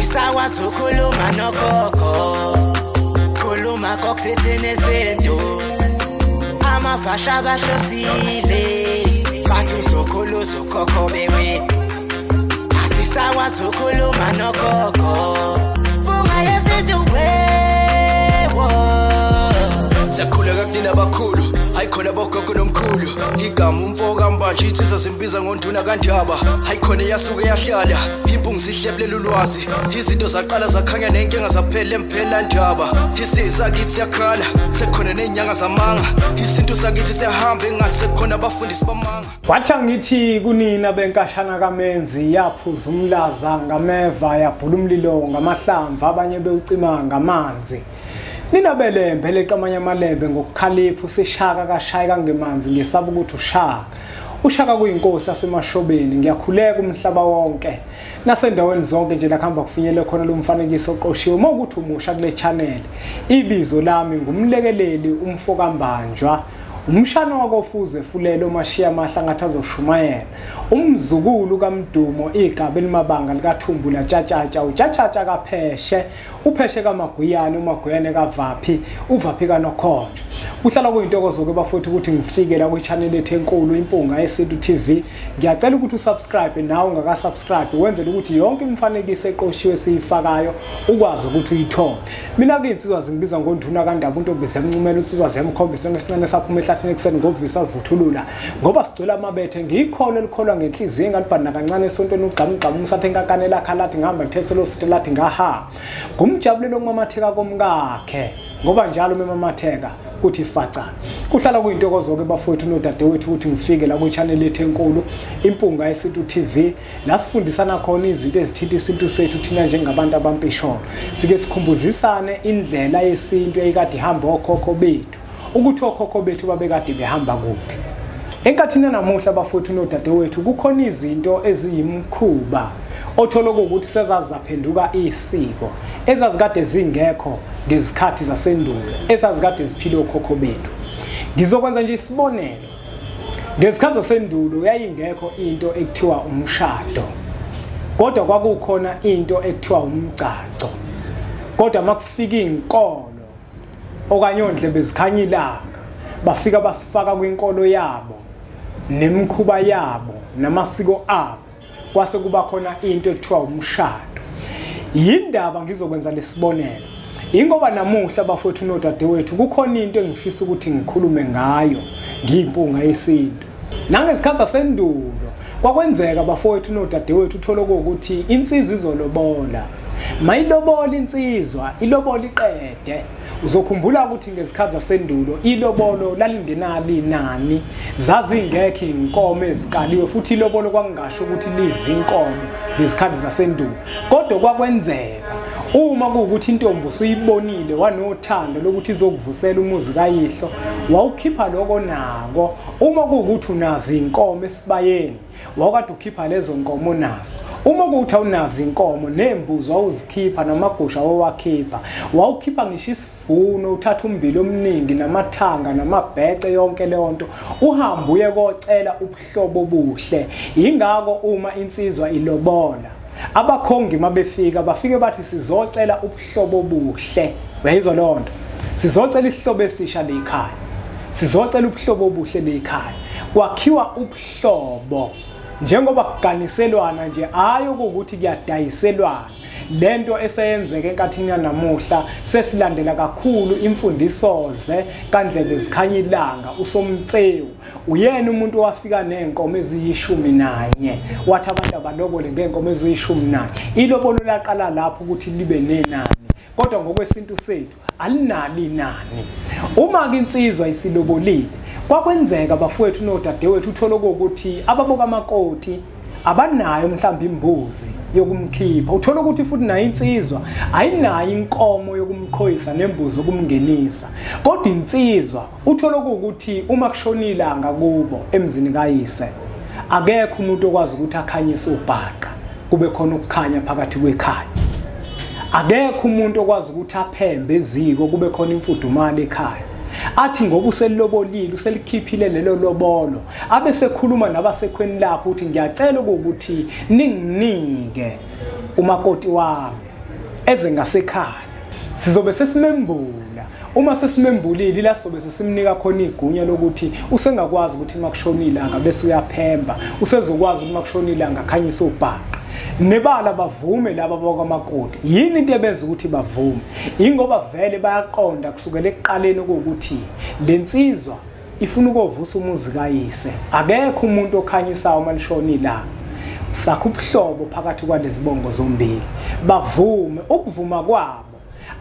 asisakwazi ukukhuluma nogogo khuluma kokusethi nezinto amavasha abahlosile bathi usokhuluza ugogo bewe asisakwazi ukukhuluma nogogo bungayesethi wewo siyakhuleka kunina abakhulu hayikhona bogogo nomkhulu igama umfoka mbanje itsisa simbiza ngonduna kanjaba hayikhona yasuke yahlala impungu sihlephlela ulwazi izinto zaqala zakhanya nenkinga zaphela emphela njaba isisa kithi siyakhala sekhona nenyanga zamanga izinto sakithi siyahamba engathi sekhona abafundisi bamanga wathi ngithi kunina benkashana kamenzi yaphuza umlaza ngameva yabhula umlilo ngamahlamvu abanye bewucima ngamanzi nina belembe leqamanya amalembe ngokukhalipha usishaka kashayika ngemanzi ngesaba ukuthi ushaka kuyinkosi yasemashobeni ngiyakhuleka umhlaba wonke nasendaweni zonke nje lakhamba kufinyele khona lo mfanekiso oqoshiwe mawukuthi umusha kule channel ibizo lami ngumlekeleli umfoka mbanjwa umshana wakofuze fulelo mashiya mahla ngathi azoshumayela umzukulu kaMdumo igaba elimabanga likaThumbula Tshatatsha uTshatatsha kaPheshe uPheshe kaMaguyane uMaguyane kaVaphi uVaphi kaNokhonjo kuhlala kuyintokozo ke bafowethu ukuthi ngifike la ku channel ethu enkulu impunga yeSintu TV ngiyacela ukuthi usubscribe nawe ungaka subscribe wenzele ukuthi yonke imifanekiso eqoshiwe siyifakayo ukwazi ukuthi uyithole mina ke insizwa zingibiza ngonduna kaNdaba uNtombize emncumela insizwa zemkhombisa nesincane saphuma ehlathini ekuseni ngovisa vuthulula ngoba sigcwele amabethe ngiyikholo elikholwa ngenhliziyo engalibhana kancane esontweni ugqamgqama umsathe enkakane lakhalathi ngihamba ngitheselo sithi lathi ngaha ngumjabulelo ngomamatheka komkakhe ngoba njalo memamatheka kuthi faca kuhlala kuyintokozo ke bafowethu nodadewethu ukuthi ngifike la ku channel ethu enkulu impunga yeSintu TV la sifundisana khona izinto ezithinta isintu sethu thina njengabantu abampisholo sike sikhumbuzisane indlela yesintu eyikade ihamba okhokho bethu ukuthi okhokho bethu babekade behamba kuphi enkathini namuhla bafowethu nodadewethu kukhona izinto eziyimkhuba othola ukuthi sezazaphenduka isiko ezazikade zingekho ngezikhathi zasendulo esazikade ziphile okhokho bethu ngizokwenza nje isibonelo ngezikhathi zasendulo yayingekho into ekuthiwa umshado kodwa kwakukhona into ekuthiwa umgcagco kodwa makufika inkolo okanye ondlebe zikhanya ilanga bafika basifaka kwinkolo yabo nemkhuba yabo namasiko abo kwase kuba khona into ekuthiwa umshado yindaba ngizokwenza lesibonelo ingoba namuhla bafowethu nodadewethu kukhona into engifisa ukuthi ngikhulume ngayo ngiyimpunga yesintu nangezikhathi zasendulo kwakwenzeka bafowethu nodadewethu uthola ukuthi insizwa izolobola mayilobola insizwa ilobola iqede uzokhumbula ukuthi ngezikhathi zasendulo ilobolo lalingenali inani zazingekho inkomo ezikaliwe futhi ilobolo kwangasho ukuthi lizi inkomo ngezikhathi zasendulo kodwa kwakwenzeka uma kuukuthi intombi usuyibonile wanothando lokuthi izokuvusela umuzi kayihlo wawukhipha lokho nako uma kuukuthi unazi inkomo esibayeni wakade ukhipha lezo nkomo nazo uma kuuthi awunazi inkomo nembuzi wawuzikhipha namagusha wawakhipha wawukhipha ngisho isivuno uthatha umbili omningi namathanga namabhece yonke leyo nto uhamba uye kocela ubuhlobo obuhle yingakho uma insizwa ilobola abakhongi mabefika bafike bathi sizocela ubuhlobo obuhle uyayizwa lonto sizocela isihlobo esisha lekhaya sizocela ubuhlobo obuhle lekhaya kwakhiwa ubuhlobo njengoba kuganiselwana nje hayi ukuthi kuyadayiselwana lento eseyenzeke enkathini yanamuhla sesilandela kakhulu imfundisoze kaNdlebe zikhanya ilanga usomtsewu uyena umuntu wafika nenkomo eziyishumi-1 wathi abantu abalobole ngenkomo eziyishumi-1 ilobolo laqala lapho ukuthi libe nenani kodwa ngokwesintu sethu alinali inani uma ke insizwa isilobolile kwakwenzeka bafowethu nodadewethu uthola ukuthi ababoka amakoti abanayo mhlawumbe imbuzi yokumkhipha uthola ukuthi futhi nayo insizwa ayinayo inkomo yokumqhoyisa nembuzi yokumngenisa kodwa insizwa uthola ukuthi uma kushona ilanga kubo emzini kayise akekho umuntu okwazi ukuthi akhanyise ubhaqa kube khona ukukhanya phakathi kwekhaya akekho umuntu okwazi ukuthi aphembe eziko kube khona imfudumalo ekhaya athi ngoba uselilobolile uselikhiphile lelo lobolo abese khuluma nabasekhweni lakho ukuthi ngiyacela ukuthi ninginike umakoti wami ezingasekhaya sizobe sesimembula. Uma sesimembulile la sobe sesimnika khona igunya lokuthi usengakwazi ukuthi makushona ilanga bese uyaphemba, usezokwazi ukuthi makushona ilanga khanyisa ubhaqa. Nebala bavume laba bakwamakoti. Yini into ebenza ukuthi bavume? Ingoba vele bayaqonda kusukela ekuqaleni ukuthi lensizwa ifuna ukuvusa umuzi kayise. Akekho umuntu okhanyisayo malishona ilanga. Sakho ubuhlobo phakathi kwalezibongo zombili. Bavume, ukuvuma kwabo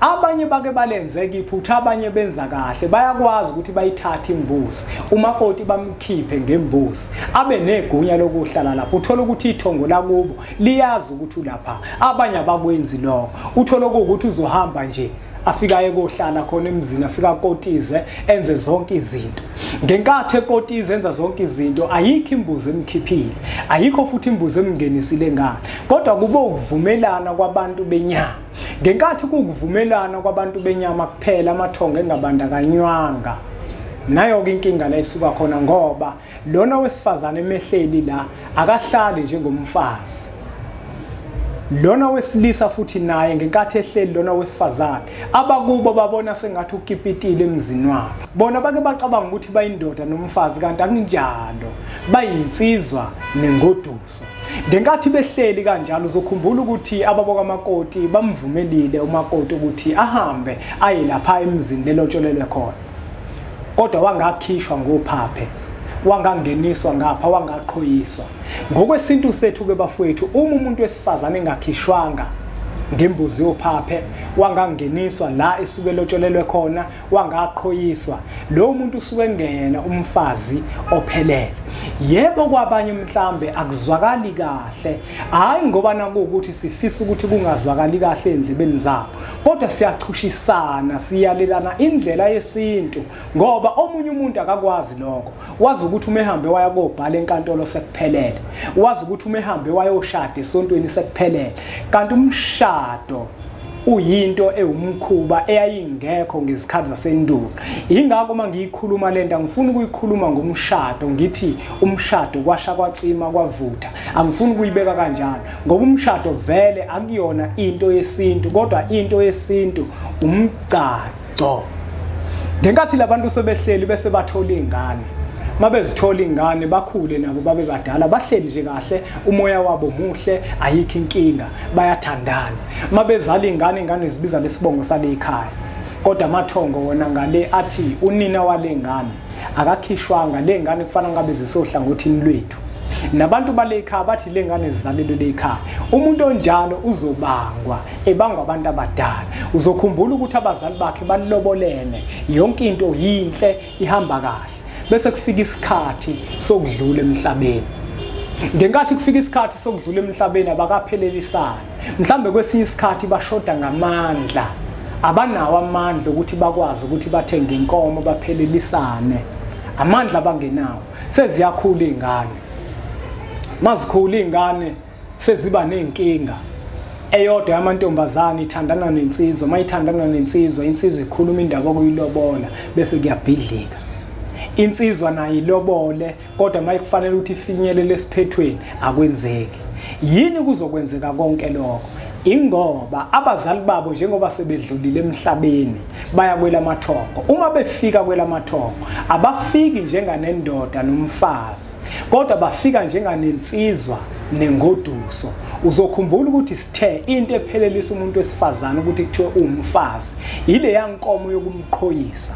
abanye bake balenzeka iphutha, abanye benza kahle, bayakwazi ukuthi bayithathe imbuzi, umakoti bamkhiphe ngembuzi, abe negunya lokuhlala lapho. Uthola ukuthi ithongo lakubo liyazi ukuthi ulapha, abanye abakwenzi lokho. Uthola ukuthi uzohamba nje afika ekohlala khona emzini, afika kotize enze zonke izinto. Ngenkathi ekotize enza zonke izinto, ayikho imbuzi emkhiphile, ayikho futhi imbuzi emngenisile ngane, kodwa kube ukuvumelana kwabantu benyama. Ngenkathi kukuvumelana kwabantu benyama kuphela, amathongo engabandakanywanga. Nayo-ke inkinga la isuka khona, ngoba lona wesifazane emehleli la akahlali njengomfazi. Lona wesilisa futhi naye ngenkathi ehleli lona wesifazane, abakubo babona sengathi ukipitile emzini wabo. Bona bake bacabanga ukuthi bayindoda nomfazi, kanti akunjalo, bayinsizwa nengoduso. Ngenkathi behleli kanjalo uzokhumbula ukuthi ababakamakoti bamvumelile umakoti ukuthi ahambe aye lapha emzini lelotsholelwe khona. Kodwa wangakhishwa ngophaphe, wangangeniswa ngapha, wangaqhoyiswa. Ngokwesintu sethu ke bafowethu, uma umuntu wesifazane engakhishwanga ngembuzi yophaphe, wangangeniswa la esuke lotsholelwe khona, wangaqhoyiswa, lo muntu usuke ngena umfazi ophelele. Yebo kwabanye mhlambe akuzwakali kahle, hayi ngoba nakuukuthi sifisa ukuthi kungazwakali kahle endlebeni zabo, kodwa siyachushisana, siyalelana indlela yesintu, ngoba omunye umuntu akakwazi lokho. Wazi ukuthi umehambe waya kobhala enkantolo sekuphelele, wazi ukuthi umehambe wayoshada esontweni sekuphelele, kanti umshado uyinto ewumkhuba eyayingekho ngezikhathi zasendulo. Ingakho mangiyikhuluma lento angifuni ukuyikhuluma ngomshado ngithi umshado kwasha kwacima kwavutha, angifuni ukuyibeka kanjalo, ngoba umshado vele akuyona into yesintu, kodwa into yesintu umgcagco. Ngenkathi labantu sebehleli bese bathola izingane, mabezithola izingane bakhule nabo babe badala, bahleli nje kahle, umoya wabo muhle, ayikho inkinga, bayathandana. Mabezala izingane zibiza lesibongo sale ekhaya, kodwa amathongo wona ngale athi unina wale ngane akakhishwanga, le ngane kufanele ngabe zisohlangothini lwethu. Nabantu bale ekhaya bathi le ngane zizalelwe le ekhaya. Umuntu onjalo uzobangwa, ebangwa abantu abadala. Uzokhumbula ukuthi abazali bakhe balobolene, yonke into yinhle, ihamba kahle. Bese kufika isikhathi sokudlula emhlabeni. Ngenkathi kufika isikhathi sokudlula emhlabeni abakaphelelisana. Mhlambe kwesinye isikhathi bashoda ngamandla. Abanawo amandla ukuthi bakwazi ukuthi bathenge inkomo baphelelisane. Amandla abangenawo. Seziyakhula izingane. Mazikhula izingane seziba nenkinga. Eyodwa yamantombazane ithandana nensizwa, mayithandana nensizwa, insizwa ikhuluma indaba okuyilobola bese kuyabhidlika. Insizwa nayo ilobole, kodwa mayikufanele ukuthi ifinyelele esiphethweni akwenzeki. Yini kuzokwenzeka konke lokho? Ingoba abazali babo njengoba sebedlulile emhlabeni baya kwelamathongo. Uma befika kwelamathongo abafiki njenganendoda nomfazi, kodwa bafika njenganensizwa nengoduso. Uzokhumbula ukuthi sithe into ephelelisa umuntu wesifazane ukuthi kuthiwe umfazi, ile yankomo yokumqhoyisa.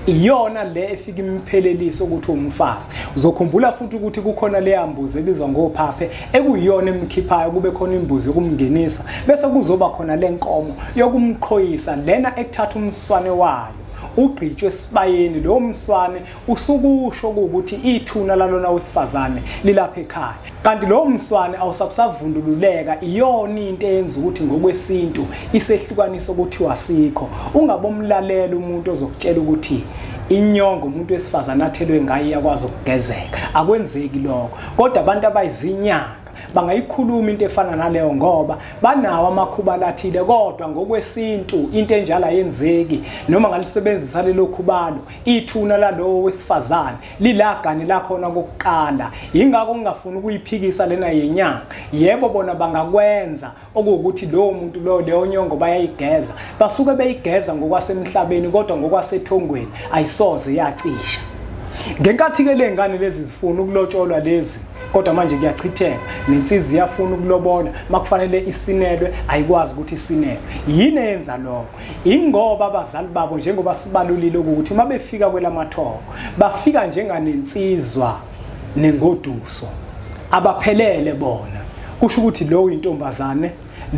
Iyona le efika impheleliso ukuthi umfazi. Uzokhumbula futhi ukuthi kukhona le yambuzi ebizwa ngophaphe, ekuyiyona emkhiphayo kube khona imbuzi yokumngenisa, bese kuzoba khona le nkomo yokumqhoyisa, lena ekuthatha umswane wayo ugqitshwe esibayeni. Lo mswane usukusho ukuthi ithuna lalona wesifazane lilapha ekhaya, kanti lo mswane awusabusavundululeka. Iyona into eyenza ukuthi ngokwesintu isehlukanisa ukuthi wasikho. Ungabomlalela umuntu ozokutshela ukuthi inyongo umuntu wesifazane athelwe ngayo iyakwazi ukugezeka, akwenzeki lokho. Kodwa abantu abayizinyanga bangayikhuluma into efana naleyo ngoba banawo amakhuba lathile kodwa ngokwesintu into enjalo ayenzeki noma ngalisebenzisa lelo khubalo ithuna lalowo wesifazane lilagani lakhona kokuqala yingakho ngingafuni ukuyiphikisa lena yenyanga yebo bona bangakwenza okuwukuthi lo muntu lo leyo nyongo bayayigeza basuke beyigeza ngokwasemhlabeni kodwa ngokwasethongweni ayisoze yacisha ngenkathi ke lengane lezi zifuna ukulotsholwa lezi kodwa manje kuyachitheka nensizwe iyafuna ukulobola makufanele isinelwe ayikwazi ukuthi isinelwe yini yenza lokho ingoba abazali babo njengoba sibalulile ukuthi mabefika kwelamathoko bafika njenganensizwa nengoduso abaphelele bona kusho ukuthi lo intombazane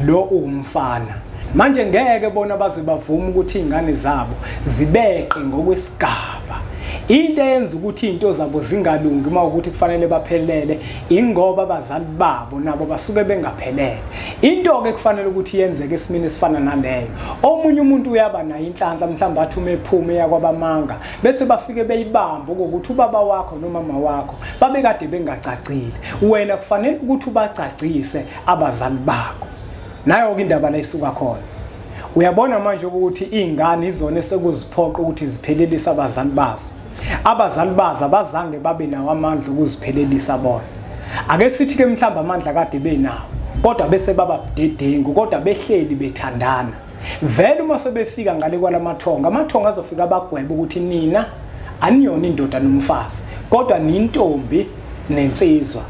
lo umfana manje ngeke bona baze bavuma ukuthi izingane zabo zibeqe ngokwesigaba into eyenza ukuthi izinto zabo zingalungi mawukuthi kufanele baphelele ingoba abazali babo nabo basuke bengaphelele into ke kufanele ukuthi yenzeke esimini esifana naleyo omunye umuntu uyaba nayo inhlanhla mhlawumbe athi umephuma yakwabamanga bese bafike beyibamba ukuthi ubaba wakho nomama wakho babekade bengacacile wena kufanele ukuthi ubacacise abazali bakho nayo ke indaba la isuka khona uyabona manje ukuthi izingane izona sekuziphoqa ukuthi ziphelelise abazali bazo abazali bazo abazange babe nawo amandla ukuziphelelisa bona ake sithi ke mhlamba amandla kade benawo kodwa bese baba budedengu kodwa behleli bethandana vele uma sebefika ngale kwalamathonga amathonga azofika abagwebe ukuthi nina aniyona indoda nomfazi kodwa nintombi nensizwa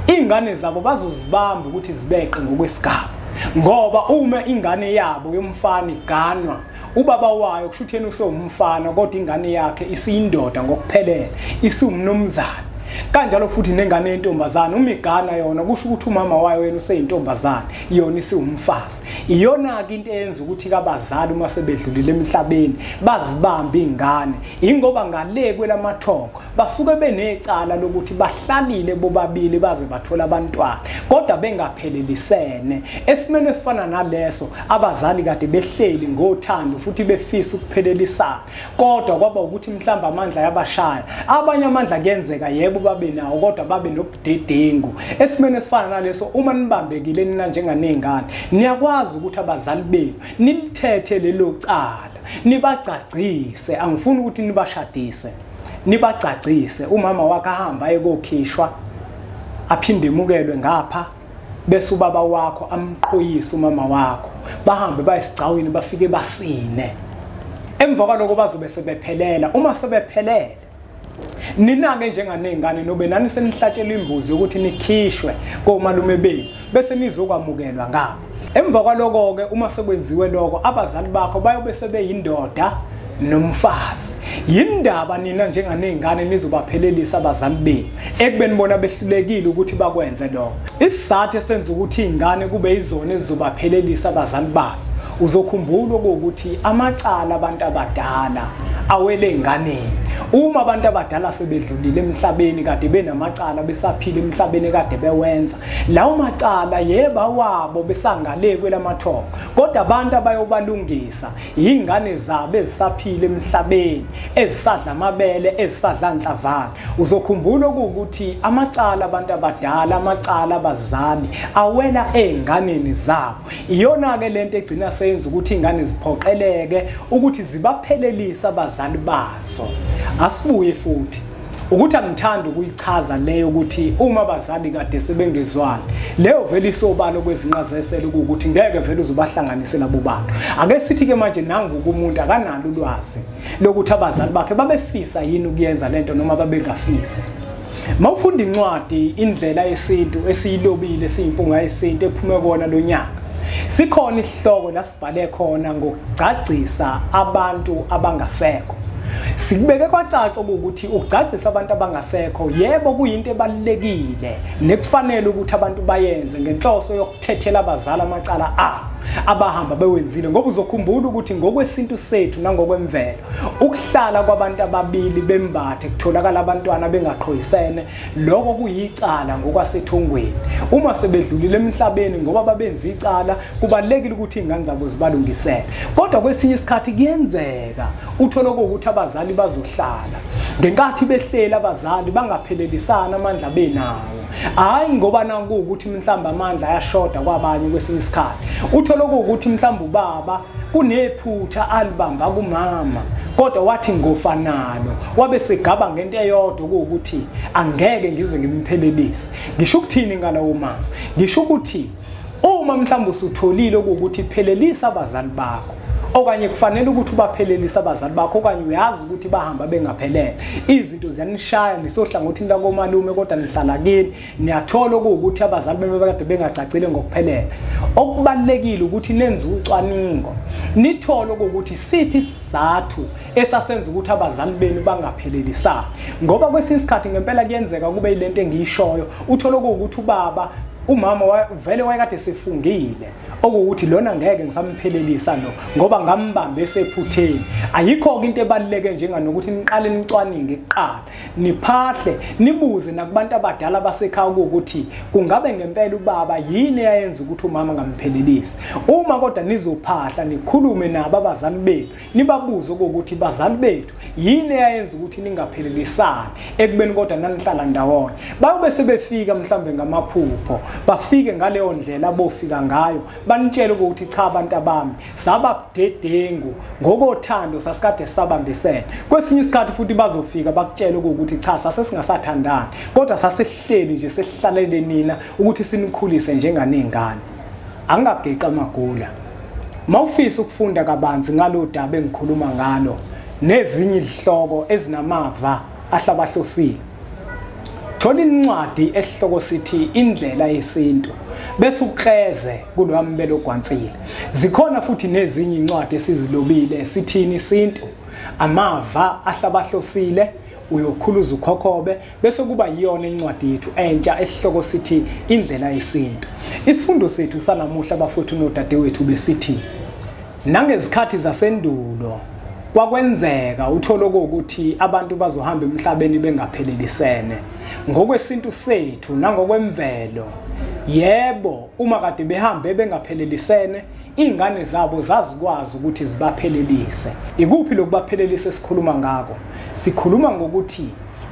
izingane zabo bazozibamba ukuthi zibeqe ngokwesigaba ngoba uma ingane yabo yomfana iganwa ubaba wayo kushuthi yena usomfana kodwa ingane yakhe isiyindoda ngokuphelele isumnumzana kanjalo futhi nengane yentombazana uma igana yona kusho ukuthi umama wayo yena useyintombazana yona isiwumfazi iyona ke into eyenza ukuthi kabazali uma sebedlulile emhlabeni bazibambe izingane ingoba ngale kwelamathongo basuke benecala lokuthi bahlalile bobabili baze bathola abantwana kodwa bengaphelelisene esimene esifana naleso abazali kade behleli ngothando futhi befisa ukuphelelisana kodwa kwaba ukuthi mhlamba amandla yabashaya abanye amandla kuyenzeka yebo babe nawo kodwa babe nobudedengu esimene esifana naleso uma nibambekile nina njenganezingane niyakwazi ukuthi abazali benu nilithethe lelo cala nibacacise angifuni ukuthi nibashadise nibacacise umama wakhe ahamba ekokhishwa aphinde emukelwe ngapha bese ubaba wakho amqhoyisa umama wakho bahambe bayisigcawini bafike basine emva kwaloko bazobe sebephelela uma sebephelele ninake njenganezingane nobe nani senihlatshela imbuzi ukuthi nikhishwe komalume benu bese nizokwamukelwa ngabo emva kwaloko ke uma sekwenziwe lokho abazali bakho bayobe sebeyindoda nomfazi yindaba nina njenganezingane nizobaphelelisa abazali benu ekubeni bona behlulekile ukuthi bakwenze lokho isizathu esenza ukuthi izingane kube izona ezizobaphelelisa abazali bazo uzokhumbula ukuthi amacala abantu abadala awele inganeni uma abantu abadala sebedlulile emhlabeni kade benamacala besaphila emhlabeni kade bewenza lawo macala yeba wabo besangale kwelamathongo kodwa abantu abayobalungisa izingane zabo ezisaphila emhlabeni ezisadla amabele ezisadla inhlavana uzokhumbula ukuthi amacala abantu abadala amacala abazali awela einganeni zabo iyona ke lento egcina senza ukuthi izingane ziphoqeleke ukuthi zibaphelelisa abazali bazo asibuye futhi ukuthi angithanda ukuyichaza leyo ukuthi uma abazali kade sebengezwani leyo vele isobalo kwezinqazeselo ukuthi ngeke vele uzobahlanganise labo bantu ake sithi ke manje nangu umuntu akanalo ulwazi lokuthi abazali bakhe babefisa yini ukuyenza lento noma babengafisi mawufunda incwadi indlela yesintu esiyilobile esiyimpunga yesintu ephume kona lo nyaka sikhona isihloko lasibhale khona ngokugcagcisa abantu abangasekho sikubeke kwacaca ukuthi ukugcagcisa abantu abangasekho yebo kuyinto ebalekile nekufanele ukuthi abantu bayenze ngenhloso yokuthethela abazali amacala abo abahamba bewenzile ngoba uzokhumbula ukuthi ngokwesintu sethu nangokwemvelo ukuhlala kwabantu ababili bembathe kutholakala abantwana bengaqhoyisene lokho kuyicala ngokwasethongweni uma sebedlulile emhlabeni ngoba babenza icala kubalekile ukuthi izingane zabo zibalungisele kodwa kwesinye isikhathi kuyenzeka uthola ukuthi abazali bazohlala ngenkathi behlela abazali bangaphelelisana amandla benawo hayi ngoba nanku ukuthi mhlamba amandla ayashoda kwabanye kwesinye isikhathi uthola ukuthi mhlamba ubaba kunephutha alibamba kumama kodwa wathi ngofanalo wabe segaba ngento eyodwa ukuthi angeke ngize ngimphelelise. Ngisho ukuthini ngalawo mazwi? Ngisho ukuthi uma mhlamba usutholile ukuthi phelelisa abazali bakho okanye kufanele ukuthi ubaphelelise abazali bakho okanye uyazi ukuthi bahamba bengaphelele izinto ziyanishaya nisohlangothini la komalume kodwa nihlala kini niyathola ukuthi abazali bebekade bengacacile ngokuphelele. Okubalekile ukuthi nenze ucwaningo nithole ukuthi siphi isizathu esasenza ukuthi abazali benu bangaphelelisani ngoba kwesinye isikhathi ngempela kuyenzeka kube ilento engiyishoyo uthola ukuthi ubaba umama vele wayekade sefungile okuthi lona ngeke ngisamphelelisa lo ngoba ngambambe esephutheni. Ayikho into ebaluleke njenganokuthi niqale nicwaninge kuqala niphahle nibuze nakubantu abadala basekhaya ukuthi kungabe ngempela ubaba yini eyayenza ukuthi umama ngamphelelisi. Uma kodwa nizophahla nikhulume nabo abazali bethu nibabuze ukuthi bazali bethu yini eyayenza ukuthi ningaphelelisani ekubeni kodwa nanihlala ndawonye bayobe sebefika mhlambe ngamaphupho bafike ngaleyo ndlela abofika ngayo banitshela ukuthi cha abantu abami sababudedengu ngokothando sasikade sabambisene. Kwesinye isikhathi futhi bazofika bakutshela ukuthi cha sase singasathandani kodwa sasihleli nje sesihlalele nina ukuthi sinikhulise njenganezingane. Angageqa amagula. Mawufisa ukufunda kabanzi ngalo daba engikhuluma ngalo nezinye izihloko ezinamava ahlabahlosile thola incwadi esihloko sithi indlela yesintu bese ukreze kulwambelo ogwansile. Zikhona futhi nezinye incwadi esizilobile sithini isintu amava ahlabahlosile uyokhuluza ukhokhobe bese kuba yiyona incwadi yethu entsha esihloko sithi indlela yesintu. Isifundo sethu sanamuhla bafowethu nodadewethu besithi nangezikhathi zasendulo kwakwenzeka uthola ukuthi abantu bazohamba emhlabeni bengaphelelisene ngokwesintu sethu nangokwemvelo. Yebo uma kade behambe bengaphelelisene ingane zabo zazikwazi ukuthi zibaphelelise. Ikuphi lokubaphelelisa esikhuluma ngako? Sikhuluma ngokuthi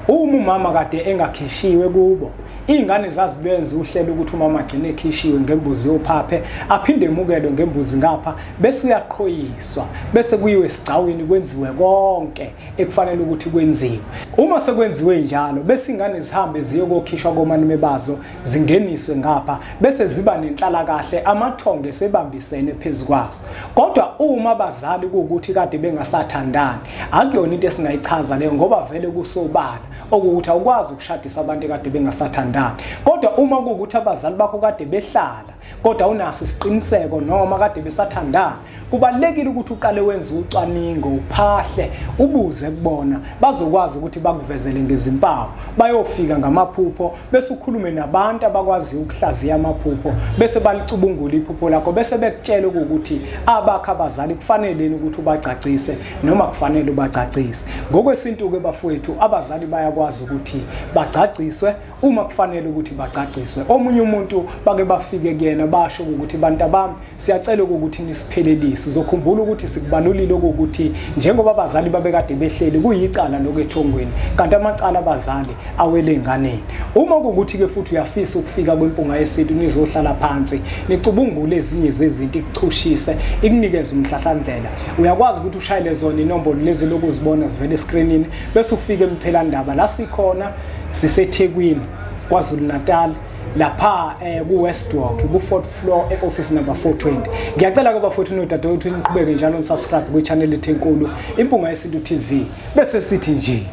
uma umama kade engakhishiwe kubo ingane zazibenza uhlelo ukuthi umama agcine ekhishiwe ngembuzi yophaphe aphinde emukelwe ngembuzi ngapha bese uyaqhoyiswa bese kuyiwe esigcawini kwenziwe konke ekufanele ukuthi kwenziwe. Uma sekwenziwe njalo bese ingane zihambe ziyokokhishwa komalume bazo zingeniswe ngapha bese ziba nenhlala kahle amathonge sebambisene phezukwazo. Kodwa uma abazali ukuthi kade bengasathandani akuyona into esingayichaza leyo ngoba vele kusobala ukuthi awukwazi ukushadisa abantu kade bengasathandani. Kodwa uma ukuthi abazali bakho kade behlala kodwa unaso isiqiniseko noma kade besathandana kubalekile ukuthi uqale wenze ucwaningo uphahle ubuze kubona bazokwazi ukuthi bakuvezele ngezimpawu bayofika ngamaphupho bese ukhulume nabantu abakwazi ukuhlaziya amaphupho bese balicubungula iphupho lakho bese bekutshela ukuthi abakho abazali kufanele ukuthi ubacacise noma kufanele ubacacise. Ngokwesintu ke bafowethu abazali bayakwazi ukuthi bacaciswe uma kufanele ukuthi bacaciswe. Omunye umuntu bake bafike kuyena basho ukuthi bantu abami siyacela ukuthi nisiphelelise. Uzokhumbula ukuthi sikubalulile ukuthi njengoba abazali babekade behleli kuyicala lokethongweni kanti amacala abazali awele enganeni. Uma ukuthi ke futhi uyafisa ukufika kwempunga yesintu nizohlala phansi nicubungule ezinye zezinto ikuchushise ikunikeze umhlahlandlela uyakwazi ukuthi ushayele zona inombolo lezi lokuzibona zivele escreenini bese ufike emphelandaba la sikhona siseThekwini KwaZulu Natal lapha ku-West Walk ku-4th floor e-office number 420. Ngiyacela ke bafowethu nodadewethu niqhubeke njalo nisubscribe kwi-channel ethu enkulu Impunga Yesintu TV bese sithi nje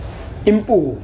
impunga.